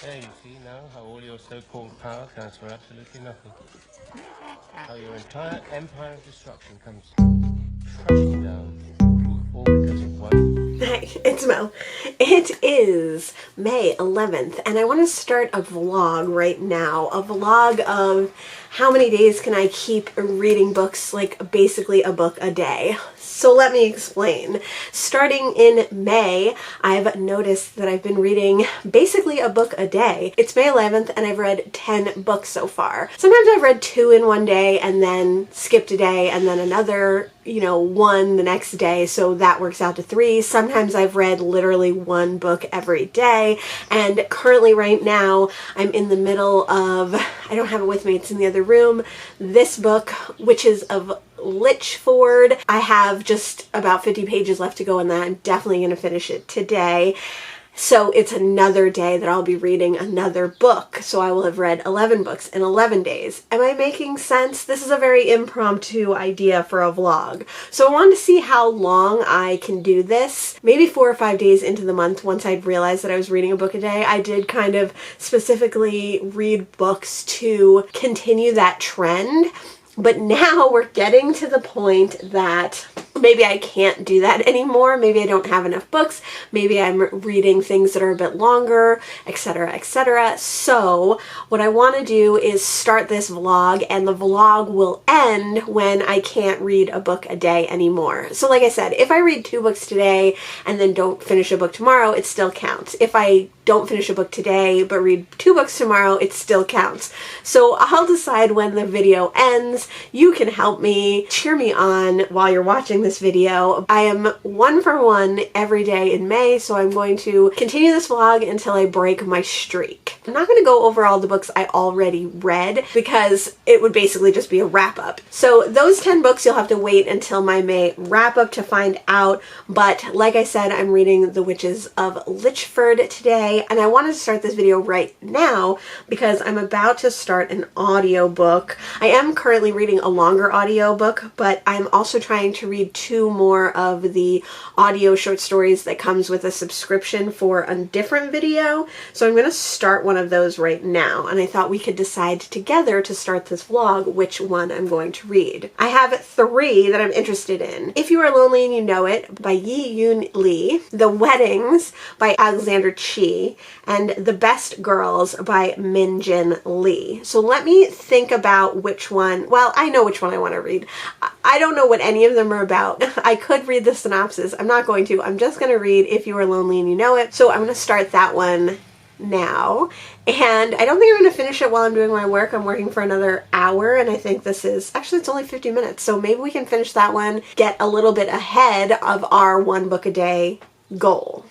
There you see now how all your so-called power counts for absolutely nothing. How your entire empire of destruction comes crashing down, all because of one. Hey, it's Mo. It is May 11th, and I want to start a vlog right now. A vlog of how many days can I keep reading books, like basically a book a day. So let me explain. Starting in May, I've noticed that I've been reading basically a book a day. It's May 11th and I've read 10 books so far. Sometimes I've read 2 in one day and then skipped a day and then another, 1 the next day, so that works out to 3. Sometimes I've read literally 1 book every day, and currently right now I'm in the middle of, I don't have it with me, it's in the other room, this book, which is of Lychford. I have just about 50 pages left to go in that. I'm definitely going to finish it today. So it's another day that I'll be reading another book. So I will have read 11 books in 11 days. Am I making sense? This is a very impromptu idea for a vlog. So I wanted to see how long I can do this. Maybe 4 or 5 days into the month, once I'd realized that I was reading a book a day, I did kind of specifically read books to continue that trend. But now we're getting to the point that maybe I can't do that anymore. Maybe I don't have enough books. Maybe I'm reading things that are a bit longer, etc., etc. So what I want to do is start this vlog, and the vlog will end when I can't read a book a day anymore. So like I said, if I read 2 books today and then don't finish a book tomorrow, it still counts. If I don't finish a book today but read 2 books tomorrow, it still counts. So I'll decide when the video ends. You can help me, cheer me on while you're watching this video. I am 1 for 1 every day in May, so I'm going to continue this vlog until I break my streak. I'm not going to go over all the books I already read because it would basically just be a wrap up. So those 10 books you'll have to wait until my May wrap up to find out, but like I said, I'm reading The Witches of Lychford today, and I wanted to start this video right now because I'm about to start an audiobook. I am currently reading a longer audiobook, but I'm also trying to read 2 more of the audio short stories that comes with a subscription for a different video. So I'm going to start one of those right now, and I thought we could decide together to start this vlog which one I'm going to read. I have 3 that I'm interested in. If You Are Lonely and You Know It by Yi-Yoon Lee, The Weddings by Alexander Chee, and The Best Girls by Min-Jin Lee. So let me think about which one. Well, I know which one I want to read. I don't know what any of them are about. I could read the synopsis. I'm not going to. I'm just going to read If You Are Lonely and You Know It. So I'm going to start that one now, and I don't think I'm going to finish it while I'm doing my work. I'm working for another hour, and I think this is, actually it's only 50 minutes, so maybe we can finish that one, get a little bit ahead of our 1 book a day goal.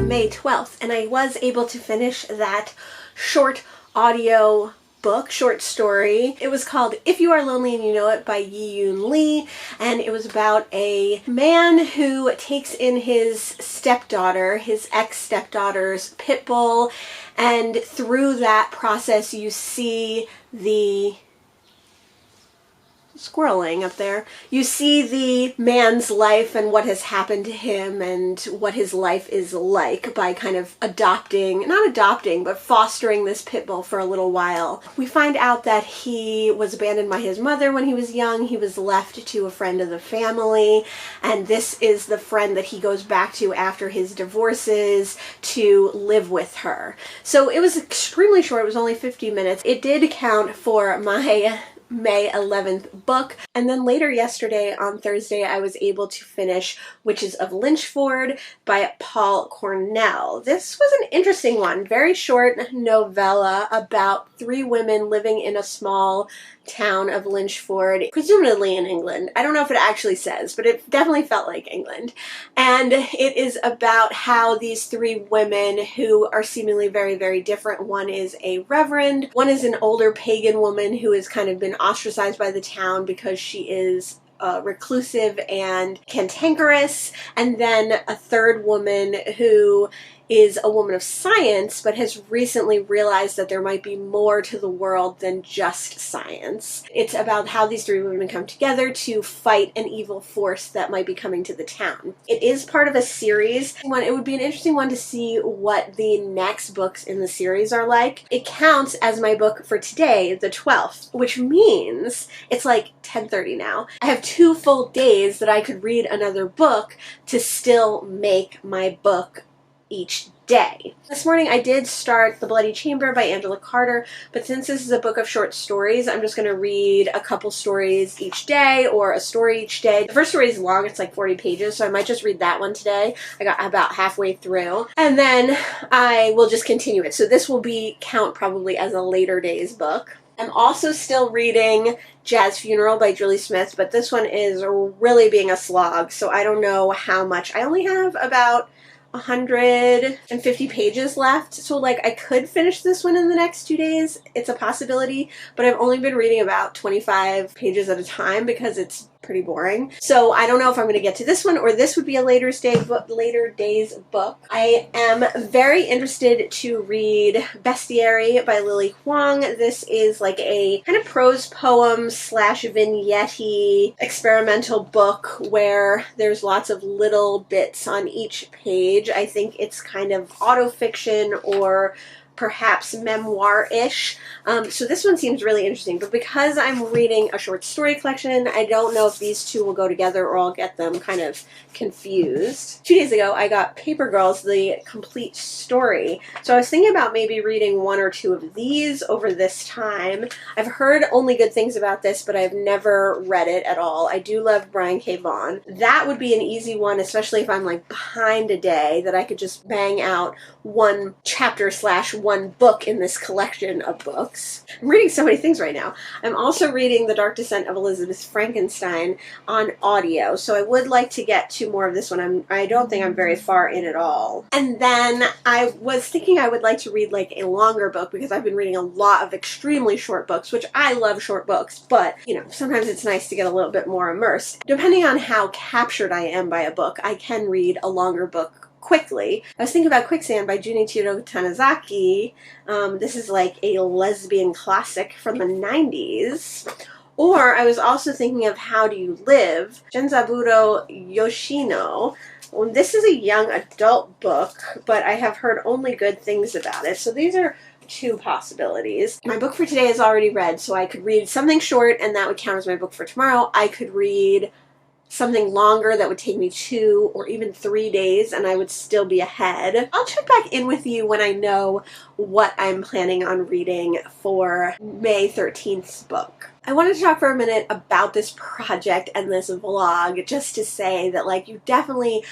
May 12th, and I was able to finish that short audio book, short story. It was called If You Are Lonely and You Know It by Yi-Yoon Lee, and it was about a man who takes in his stepdaughter, his ex-stepdaughter's pit bull, and through that process you see the squirreling up there. You see the man's life and what has happened to him and what his life is like by kind of not adopting, but fostering this pit bull for a little while. We find out that he was abandoned by his mother when he was young. He was left to a friend of the family, and this is the friend that he goes back to after his divorces to live with her. So it was extremely short. It was only 50 minutes. It did count for my May 11th book. And then later yesterday on Thursday, I was able to finish Witches of Lychford by Paul Cornell. This was an interesting one. Very short novella about 3 women living in a small town of Lychford, presumably in England. I don't know if it actually says, but it definitely felt like England. And it is about how these 3 women who are seemingly very, very different. One is a reverend, one is an older pagan woman who has kind of been ostracized by the town because she is reclusive and cantankerous, and then a third woman who is a woman of science but has recently realized that there might be more to the world than just science. It's about how these 3 women come together to fight an evil force that might be coming to the town. It is part of a series. It would be an interesting one to see what the next books in the series are like. It counts as my book for today, the 12th, which means it's like 10:30 now. I have 2 full days that I could read another book to still make my book each day. This morning I did start The Bloody Chamber by Angela Carter, but since this is a book of short stories, I'm just going to read a couple stories each day or a story each day. The first story is long, it's like 40 pages, so I might just read that one today. I got about halfway through, and then I will just continue it. So this will count probably as a later day's book. I'm also still reading Jazz Funeral by Julie Smith, but this one is really being a slog, so I don't know how much. I only have about 150 pages left, so like I could finish this one in the next 2 days. It's a possibility, but I've only been reading about 25 pages at a time because it's pretty boring. So I don't know if I'm going to get to this one, or this would be a later day's book. I am very interested to read Bestiary by Hoang. This is like a kind of prose poem / vignette-y experimental book where there's lots of little bits on each page. I think it's kind of autofiction or perhaps memoir-ish. So this one seems really interesting, but because I'm reading a short story collection, I don't know if these two will go together or I'll get them kind of confused. 2 days ago, I got Paper Girls, the complete story. So I was thinking about maybe reading 1 or 2 of these over this time. I've heard only good things about this, but I've never read it at all. I do love Brian K. Vaughan. That would be an easy one, especially if I'm like behind a day, that I could just bang out 1 chapter / 1 book in this collection of books. I'm reading so many things right now. I'm also reading The Dark Descent of Elizabeth Frankenstein on audio, so I would like to get to more of this one. I don't think I'm very far in at all. And then I was thinking I would like to read like a longer book because I've been reading a lot of extremely short books, which I love short books, but you know, sometimes it's nice to get a little bit more immersed. Depending on how captured I am by a book, I can read a longer book quickly. I was thinking about Quicksand by Junichiro Tanizaki. This is like a lesbian classic from the 90s. Or I was also thinking of How Do You Live, Genzaburo Yoshino. Well, this is a young adult book, but I have heard only good things about it. So these are 2 possibilities. My book for today is already read, so I could read something short and that would count as my book for tomorrow. I could read something longer that would take me 2 or even 3 days and I would still be ahead. I'll check back in with you when I know what I'm planning on reading for May 13th's book. I wanted to talk for a minute about this project and this vlog, just to say that like you definitely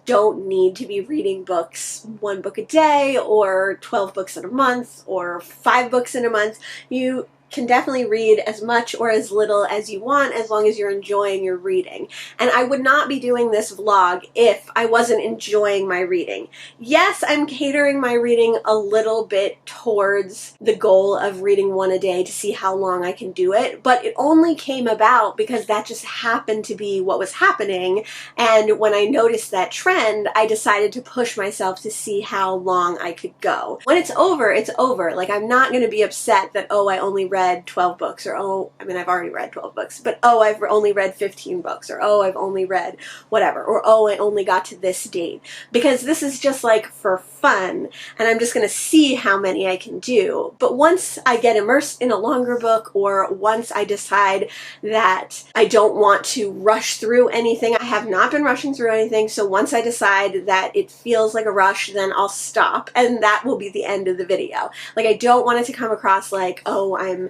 don't need to be reading books 1 book a day or 12 books in a month or 5 books in a month. You can definitely read as much or as little as you want as long as you're enjoying your reading. And I would not be doing this vlog if I wasn't enjoying my reading. Yes, I'm catering my reading a little bit towards the goal of reading 1 a day to see how long I can do it, but it only came about because that just happened to be what was happening, and when I noticed that trend, I decided to push myself to see how long I could go. When it's over, it's over. Like, I'm not going to be upset that, oh, I only read read 12 books, or oh, I mean, I've already read 12 books, but oh, I've only read 15 books, or oh, I've only read whatever, or oh, I only got to this date. Because this is just like for fun, and I'm just going to see how many I can do. But once I get immersed in a longer book, or once I decide that I don't want to rush through anything, I have not been rushing through anything, so once I decide that it feels like a rush, then I'll stop, and that will be the end of the video. Like, I don't want it to come across like, oh, I'm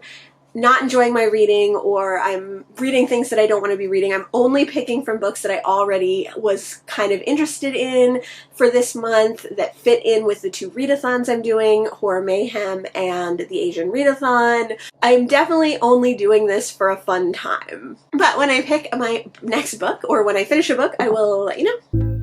not enjoying my reading, or I'm reading things that I don't want to be reading. I'm only picking from books that I already was kind of interested in for this month that fit in with the 2 readathons I'm doing, Horror Mayhem and the Asian Readathon. I'm definitely only doing this for a fun time. But when I pick my next book, or when I finish a book, I will let you know.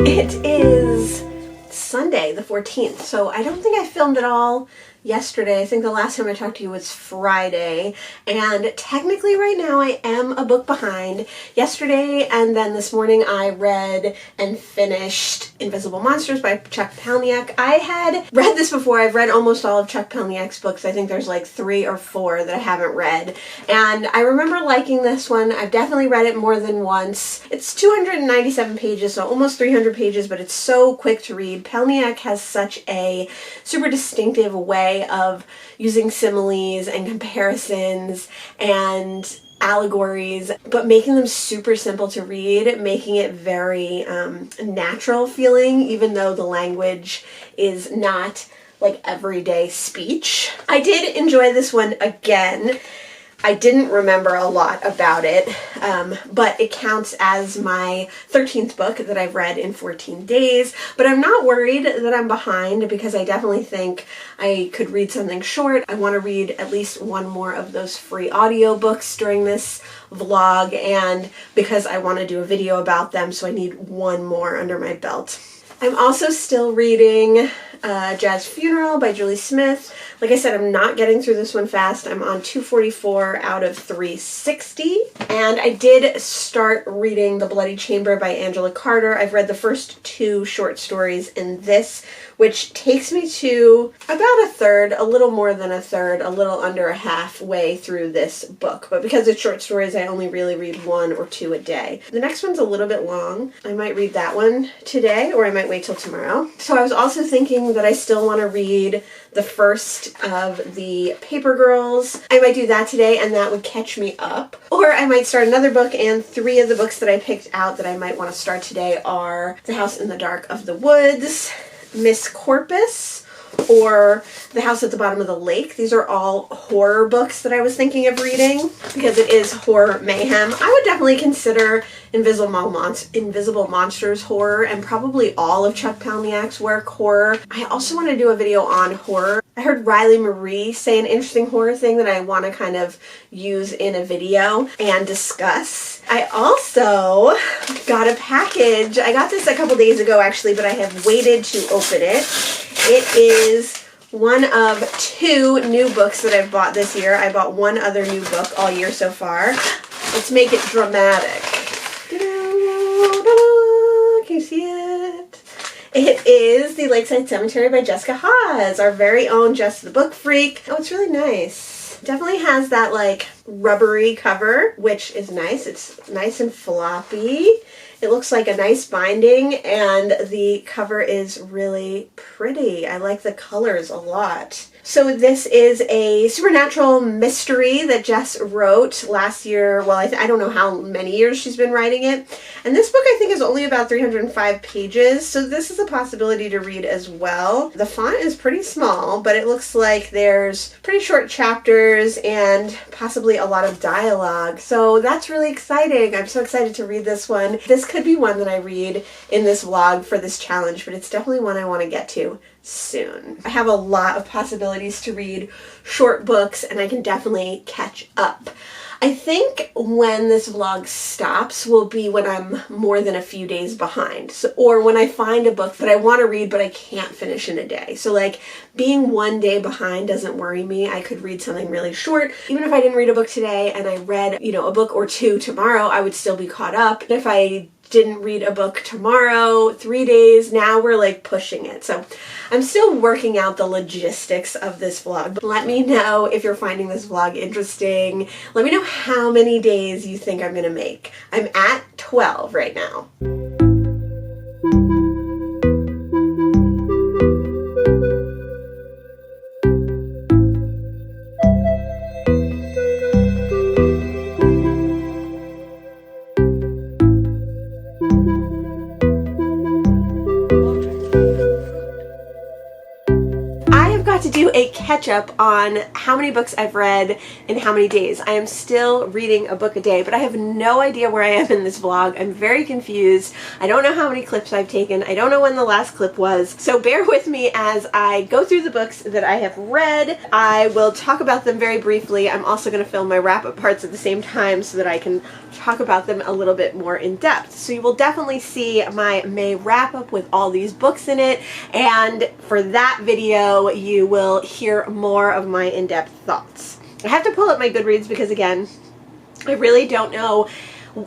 It is Sunday, the 14th, so I don't think I filmed at all yesterday. I think the last time I talked to you was Friday, and technically right now I am a book behind. Yesterday and then this morning I read and finished Invisible Monsters by Chuck Palahniuk. I had read this before. I've read almost all of Chuck Palahniuk's books. I think there's like 3 or 4 that I haven't read, and I remember liking this one. I've definitely read it more than once. It's 297 pages, so almost 300 pages, but it's so quick to read. Palahniuk has such a super distinctive way of using similes and comparisons and allegories, but making them super simple to read, making it very natural feeling, even though the language is not like everyday speech. I did enjoy this one again. I didn't remember a lot about it, but it counts as my 13th book that I've read in 14 days. But I'm not worried that I'm behind, because I definitely think I could read something short. I want to read at least one more of those free audiobooks during this vlog, and because I want to do a video about them, so I need one more under my belt. I'm also still reading Jazz Funeral by Julie Smith. Like I said, I'm not getting through this one fast. I'm on 244 out of 360. And I did start reading The Bloody Chamber by Angela Carter. I've read the first 2 short stories in this, which takes me to about a third, a little more than a third, a little under halfway through this book. But because it's short stories, I only really read 1 or 2 a day. The next one's a little bit long. I might read that one today, or I might wait till tomorrow. So I was also thinking that I still want to read the first of the Paper Girls. I might do that today, and that would catch me up. Or I might start another book, and 3 of the books that I picked out that I might want to start today are The House in the Dark of the Woods, Miss Corpus, or The House at the Bottom of the Lake. These are all horror books that I was thinking of reading, because it is Horror Mayhem. I would definitely consider Invisible Monsters horror, and probably all of Chuck Palahniuk's work horror. I also want to do a video on horror. I heard Riley Marie say an interesting horror thing that I want to kind of use in a video and discuss. I also got a package. I got this a couple days ago actually, but I have waited to open it. It is one of 2 new books that I've bought this year. I bought 1 other new book all year so far. Let's make it dramatic. Can you see it? It is The Lakeside Cemetery by Jessica Haas, our very own Jess the Book Freak. Oh, it's really nice. Definitely has that like rubbery cover, which is nice. It's nice and floppy. It looks like a nice binding, and the cover is really pretty. I like the colors a lot. So this is a supernatural mystery that Jess wrote last year. Well, I don't know how many years she's been writing it. And this book I think is only about 305 pages, so this is a possibility to read as well. The font is pretty small, but it looks like there's pretty short chapters and possibly a lot of dialogue. So that's really exciting. I'm so excited to read this one. This could be one that I read in this vlog for this challenge, but it's definitely one I want to get to. soon. I have a lot of possibilities to read short books, and I can definitely catch up. I think when this vlog stops will be when I'm more than a few days behind. Or when I find a book that I want to read but I can't finish in a day. So like being one day behind doesn't worry me. I could read something really short. Even if I didn't read a book today and I read, a book or two tomorrow, I would still be caught up. If I didn't read a book tomorrow, 3 days, now we're like pushing it. So I'm still working out the logistics of this vlog. Let me know if you're finding this vlog interesting. Let me know how many days you think I'm gonna make. I'm at 12 right now. To do a catch-up on how many books I've read in how many days. I am still reading a book a day, but I have no idea where I am in this vlog. I'm very confused. I don't know how many clips I've taken. I don't know when the last clip was. So bear with me as I go through the books that I have read. I will talk about them very briefly. I'm also going to film my wrap-up parts at the same time so that I can talk about them a little bit more in depth. So you will definitely see my May wrap-up with all these books in it, and for that video you will hear more of my in-depth thoughts. I have to pull up my Goodreads because, again, I really don't know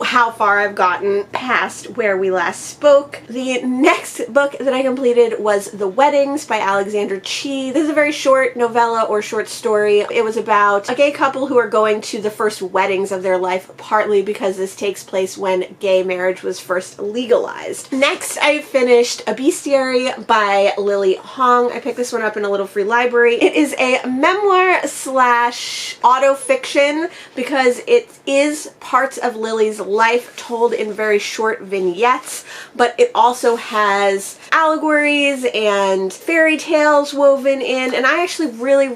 how far I've gotten past where we last spoke. The next book that I completed was The Weddings by Alexander Chee. This is a very short novella or short story. It was about a gay couple who are going to the first weddings of their life, partly because this takes place when gay marriage was first legalized. Next, I finished A Bestiary by Hoang. I picked this one up in a little free library. It is a memoir slash autofiction because it is parts of Lily's life told in very short vignettes, but it also has allegories and fairy tales woven in, and I actually really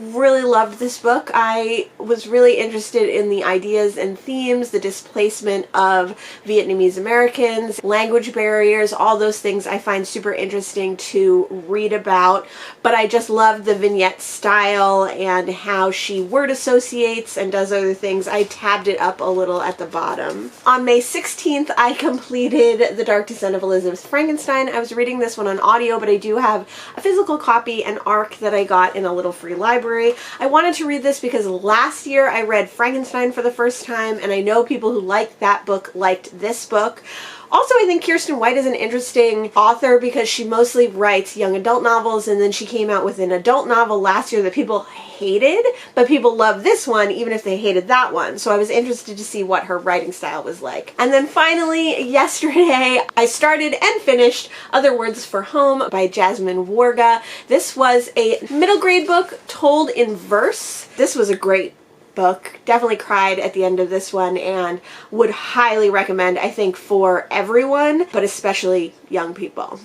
loved this book. I was really interested in the ideas and themes, the displacement of Vietnamese Americans, language barriers, all those things I find super interesting to read about, but I just loved the vignette style and how she word associates and does other things. I tabbed it up a little at the bottom. On May 16th, I completed The Dark Descent of Elizabeth Frankenstein. I was reading this one on audio, but I do have a physical copy, an ARC that I got in a little free library. I wanted to read this because last year I read Frankenstein for the first time, and I know people who liked that book liked this book. Also, I think Kiersten White is an interesting author because she mostly writes young adult novels, and then she came out with an adult novel last year that people hated, but people love this one even if they hated that one. So I was interested to see what her writing style was like. And then finally, yesterday, I started and finished Other Words for Home by Jasmine Warga. This was a middle grade book told in verse. This was a great book. Definitely cried at the end of this one and would highly recommend, I think, for everyone, but especially young people.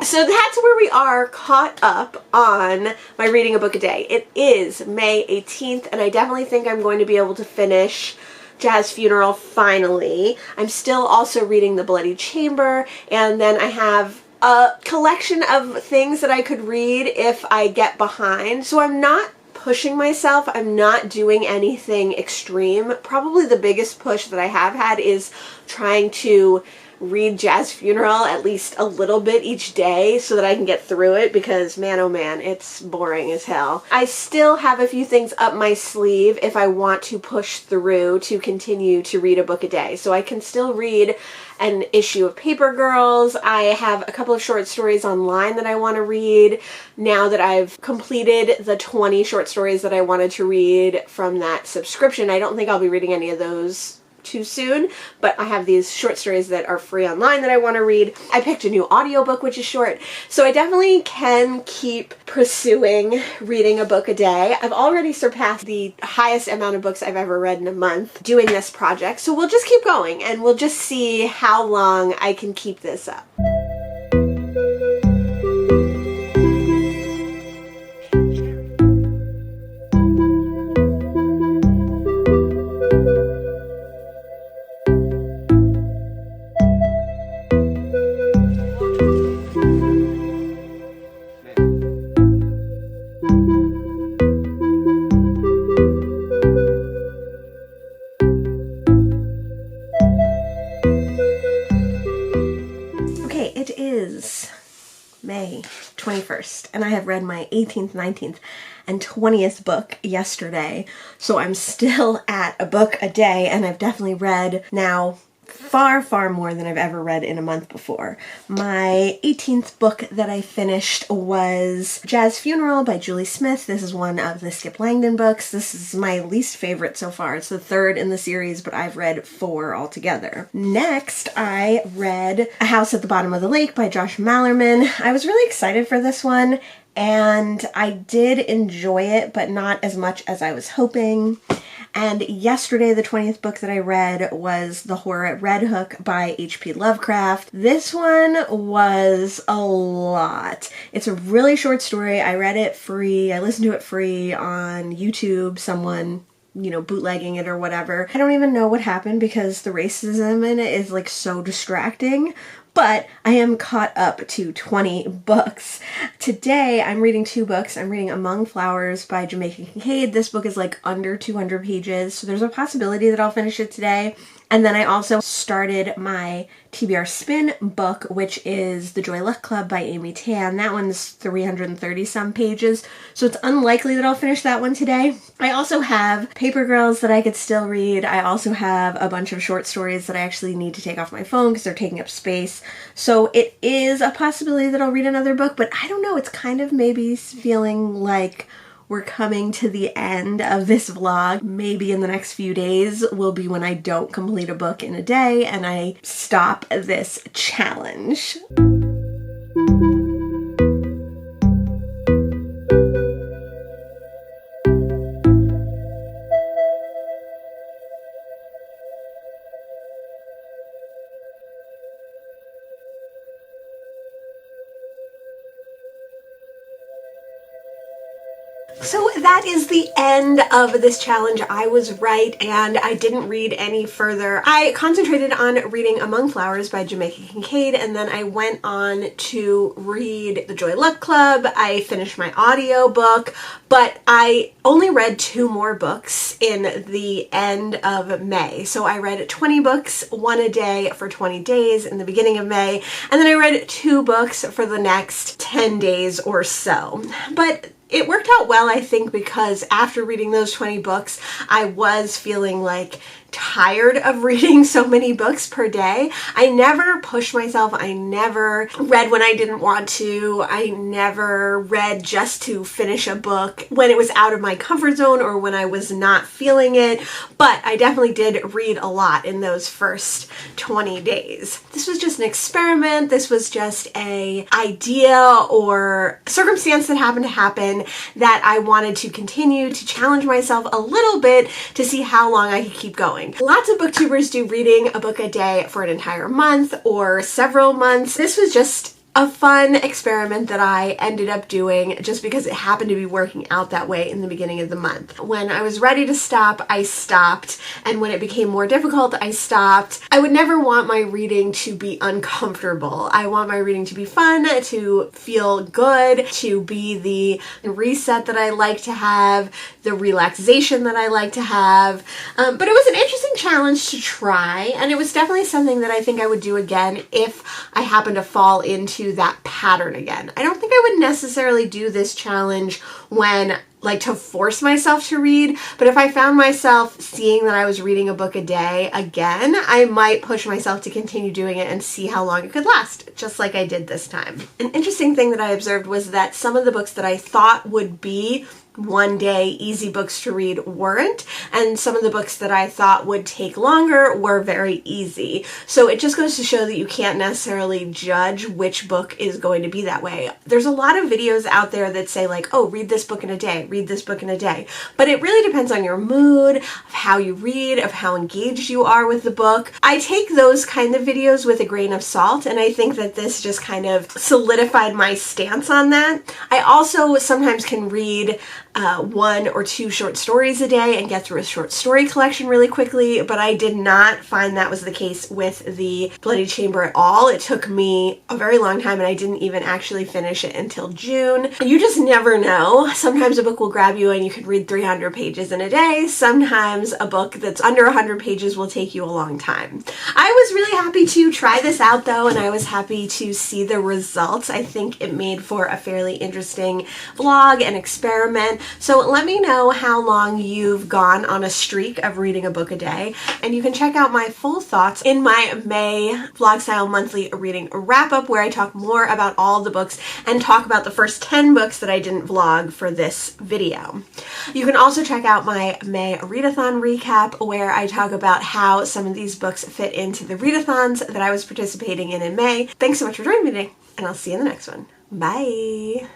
So that's where we are caught up on my reading a book a day. It is May 18th, and I definitely think I'm going to be able to finish Jazz Funeral finally. I'm still also reading The Bloody Chamber, and then I have a collection of things that I could read if I get behind. So I'm not pushing myself. I'm not doing anything extreme. Probably the biggest push that I have had is trying to read Jazz Funeral at least a little bit each day so that I can get through it, because man oh man, it's boring as hell. I still have a few things up my sleeve if I want to push through to continue to read a book a day. So I can still read an issue of Paper Girls. I have a couple of short stories online that I want to read now that I've completed the 20 short stories that I wanted to read from that subscription. I don't think I'll be reading any of those too soon, but I have these short stories that are free online that I want to read. I picked a new audiobook, which is short, so I definitely can keep pursuing reading a book a day. I've already surpassed the highest amount of books I've ever read in a month doing this project, so we'll just keep going and we'll just see how long I can keep this up. read my 18th, 19th, and 20th book yesterday, so I'm still at a book a day, and I've definitely read now far, far more than I've ever read in a month before. My 18th book that I finished was Jazz Funeral by Julie Smith. This is one of the Skip Langdon books. This is my least favorite so far. It's the third in the series, but I've read 4 altogether. Next, I read A House at the Bottom of the Lake by Josh Malerman. I was really excited for this one, and I did enjoy it, but not as much as I was hoping. And yesterday, the 20th book that I read was The Horror at Red Hook by H.P. Lovecraft. This one was a lot. It's a really short story. I read it free. I listened to it free on YouTube. Someone, you know, bootlegging it or whatever. I don't even know what happened because the racism in it is like so distracting. But I am caught up to 20 books. Today, I'm reading 2 books. I'm reading Among Flowers by Jamaica Kincaid. This book is like under 200 pages, so there's a possibility that I'll finish it today. And then I also started my TBR Spin book, which is The Joy Luck Club by Amy Tan. That one's 330 some pages, so it's unlikely that I'll finish that one today. I also have Paper Girls that I could still read. I also have a bunch of short stories that I actually need to take off my phone because they're taking up space. So it is a possibility that I'll read another book, but I don't know. It's kind of maybe feeling like we're coming to the end of this vlog. Maybe in the next few days will be when I don't complete a book in a day and I stop this challenge. So that is the end of this challenge. I was right, and I didn't read any further. I concentrated on reading Among Flowers by Jamaica Kincaid, and then I went on to read The Joy Luck Club. I finished my audio book, but I only read 2 more books in the end of May. So I read 20 books, 1 a day for 20 days in the beginning of May, and then I read 2 books for the next 10 days or so. But it worked out well, I think, because after reading those 20 books, I was feeling like tired of reading so many books per day. I never pushed myself. I never read when I didn't want to. I never read just to finish a book when it was out of my comfort zone or when I was not feeling it. But I definitely did read a lot in those first 20 days. This was just an experiment. This was just an idea or circumstance that happened to happen that I wanted to continue to challenge myself a little bit to see how long I could keep going. Lots of booktubers do reading a book a day for an entire month or several months. This was just a fun experiment that I ended up doing just because it happened to be working out that way in the beginning of the month. When I was ready to stop, I stopped, and when it became more difficult, I stopped. I would never want my reading to be uncomfortable. I want my reading to be fun, to feel good, to be the reset that I like to have, the relaxation that I like to have. But it was an interesting challenge to try, and it was definitely something that I think I would do again if I happen to fall into that pattern again. I don't think I would necessarily do this challenge when to force myself to read, but if I found myself seeing that I was reading a book a day again, I might push myself to continue doing it and see how long it could last, just like I did this time. An interesting thing that I observed was that some of the books that I thought would be one day easy books to read weren't, and some of the books that I thought would take longer were very easy. So it just goes to show that you can't necessarily judge which book is going to be that way. There's a lot of videos out there that say like, oh, read this book in a day, read this book in a day. But it really depends on your mood, of how you read, of how engaged you are with the book. I take those kind of videos with a grain of salt, and I think that this just kind of solidified my stance on that. I also sometimes can read 1 or 2 short stories a day and get through a short story collection really quickly, but I did not find that was the case with the Bloody Chamber at all. It took me a very long time, and I didn't even actually finish it until June. You just never know. Sometimes a book book will grab you and you can read 300 pages in a day. Sometimes a book that's under 100 pages will take you a long time. I was really happy to try this out though, and I was happy to see the results. I think it made for a fairly interesting vlog and experiment. So let me know how long you've gone on a streak of reading a book a day, and you can check out my full thoughts in my May vlog style monthly reading wrap up, where I talk more about all the books and talk about the first 10 books that I didn't vlog for this video. You can also check out my May readathon recap, where I talk about how some of these books fit into the readathons that I was participating in May. Thanks so much for joining me today, and I'll see you in the next one. Bye!